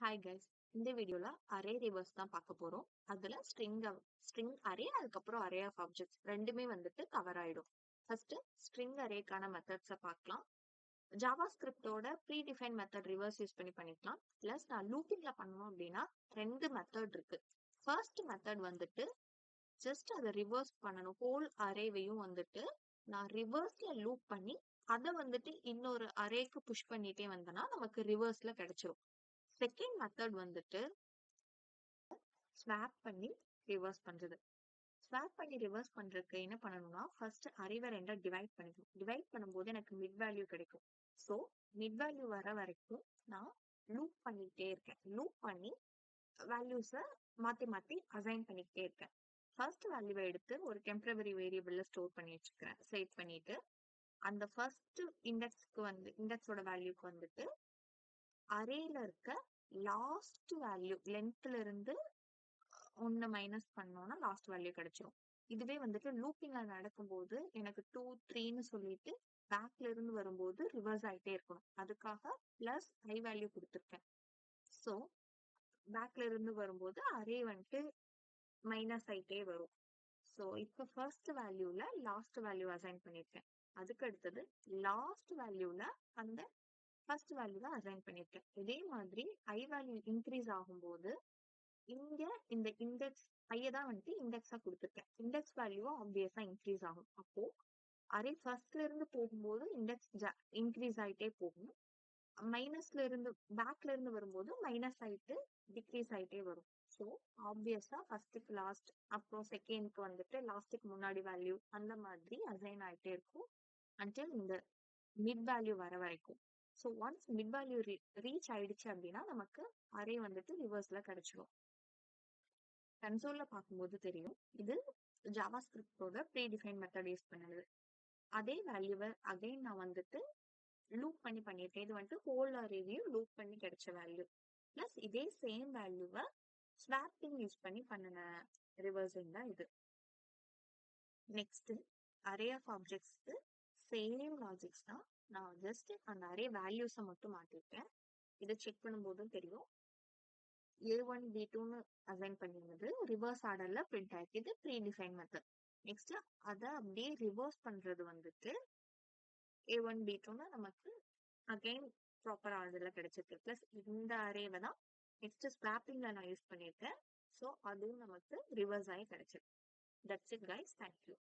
Hi guys, இந்த வீடியோல array reverse தான் பார்க்க போறோம். அதுல ஸ்ட்ரிங் அரே, அதுக்கப்புறம் அரே ஆஃப் ஆப்ஜெக்ட்ஸ் ரெண்டுமே வந்துட்டு கவர் ஆயிடும். ஃபர்ஸ்ட் ஸ்ட்ரிங் அரேக்கான மெத்தட்ஸை பார்க்கலாம். ஜாவா ஸ்கிரிப்டோட predefine method reverse use பண்ணிக்கலாம். பிளஸ் நான் லூப்பிங்ல பண்ணணும் அப்படின்னா ரெண்டு மெத்தட் இருக்கு. ஃபர்ஸ்ட் மெத்தட் வந்துட்டு ஜஸ்ட் அதை ரிவர்ஸ் பண்ணணும். ஹோல் அரேவையும் வந்துட்டு நான் ரிவர்ஸ்ல லூப் பண்ணி அதை வந்துட்டு இன்னொரு அரேக்கு புஷ் பண்ணிட்டே வந்தேன்னா நமக்கு ரிவர்ஸ்ல கிடைச்சிரும். செகண்ட் மெத்தட் வந்துட்டு ஸ்வாப் பண்ணி ரிவர்ஸ் பண்றது. ஸ்வாப் பண்ணி ரிவர்ஸ் பண்றதுக்கு என்ன பண்ணணும்னா ஃபர்ஸ்ட் அரேவை ரெண்டா டிவைட் பண்ணிக்கணும். டிவைட் பண்ணும்போது எனக்கு மிட் வேல்யூ கிடைக்கும். ஸோ மிட் வேல்யூ வர வரைக்கும் நான் லூப் பண்ணிக்கிட்டே இருக்கேன். லூப் பண்ணி வேல்யூஸை மாத்தி மாத்தி அசைன் பண்ணிக்கிட்டே இருக்கேன். ஃபர்ஸ்ட் வேல்யூவை எடுத்து ஒரு டெம்பரவரி வேரியபிள்ல ஸ்டோர் பண்ணி வச்சுக்கிறேன். சேவ் பண்ணிட்டு அந்த ஃபர்ஸ்ட் இண்டெக்ஸோட வேல்யூக்கு வந்துட்டு அரேல இருக்க லாஸ்ட் வேல்யூ லென்த்ல இருந்து ஒன்னு மைனஸ் பண்ணோம்னா லாஸ்ட் வேல்யூ கிடைச்சிரும். இதுவே வந்துட்டு லூப்பிங்ல நடக்கும்போது எனக்கு 2 3ன்னு சொல்லிட்டு பேக்ல இருந்து வரும்போது ரிவர்ஸ் ஆயிட்டே இருக்கணும். அதுக்காக பிளஸ் ஐ வேல்யூ கொடுத்துருக்கேன். ஸோ பேக்ல இருந்து வரும்போது அரே வந்துட்டு மைனஸ் ஆயிட்டே வரும். ஸோ இப்போ ஃபர்ஸ்ட் வேல்யூல லாஸ்ட் வேல்யூ அசைன் பண்ணிருக்கேன். அதுக்கு அடுத்தது லாஸ்ட் வேல்யூல அந்த ஃபர்ஸ்ட் வேல்யூ தான் அசைன் பண்ணிருக்கேன். இதே மாதிரி ஐ வேல்யூ இன்க்ரீஸ் ஆகும்போது இங்க இந்த இண்டெக்ஸ் ஐய தான் வந்துட்டு இண்டெக்ஸா கொடுத்துருக்கேன். இண்டெக்ஸ் வேல்யூவும் ஆப்வியஸா இன்க்ரீஸ் ஆகும். அப்போ அரே ஃபர்ஸ்ட்ல இருந்து போகும்போது இண்டெக்ஸ் இன்க்ரீஸ் ஆயிட்டே போகும். மைனஸ்ல இருந்து பேக்ல இருந்து வரும்போது மைனஸ் ஆயிட்டு டிக்ரீஸ் ஆயிட்டே வரும். ஸோ ஆப்வியஸா ஃபர்ஸ்ட்டுக்கு லாஸ்ட், அப்புறம் செகண்ட்க்கு வந்துட்டு லாஸ்ட்டுக்கு முன்னாடி வேல்யூ அந்த மாதிரி அசைன் ஆயிட்டே இருக்கும் அன்டில் இந்த மிட் வேல்யூ வர வரைக்கும். So once mid value reach ஆயிடுச்சு அப்படின்னா நமக்கு அரே வந்துட்டு ரிவர்ஸ்ல கிடைச்சிடும். கன்சோல்ல பார்க்கும்போது தெரியும் இது ஜாவா ஸ்கிரிப்டோட ப்ரீ டிஃபைன் மெத்தட் யூஸ் பண்ணது. அதே வேல்யூவை அகைன் நான் வந்துட்டு லூப் பண்ணி பண்ணியிருக்கேன். இது வந்துட்டு ஹோல் அரேவையும் லூப் பண்ணி கிடைச்ச வேல்யூ. பிளஸ் இதே சேம் வேல்யூவை ஸ்வாப்பிங் யூஸ் பண்ணி பண்ணின ரிவர்சிங் தான் இது. நெக்ஸ்ட் அரே ஆஃப் ஆப்ஜெக்ட்ஸ்க்கு சேம் லாஜிக்ஸ் தான். நான் ஜஸ்ட் அந்த அரே வேல்யூஸை மட்டும் மாத்திருக்கேன். இதை செக் பண்ணும்போதும் தெரியும் A1 B2ன்னு அசைன் பண்ணிருந்தது ரிவர்ஸ் ஆர்டர்ல பிரிண்ட் ஆயிருக்கு. இது ப்ரீ டிஃபைன் மெத்தட். நெக்ஸ்ட் அதை அப்படியே ரிவர்ஸ் பண்றது வந்துட்டு A1 B2ன்னு நமக்கு அகைன் ப்ராப்பர் ஆர்டர்ல கிடைச்சிருக்கு. பிளஸ் இந்த அரேவை தான் நெக்ஸ்ட் ஸ்வாப்பிங்ல நான் யூஸ் பண்ணியிருக்கேன். ஸோ அதுவும் நமக்கு ரிவர்ஸ் ஆகி கிடைச்சிருக்கு. That's it guys, thank you.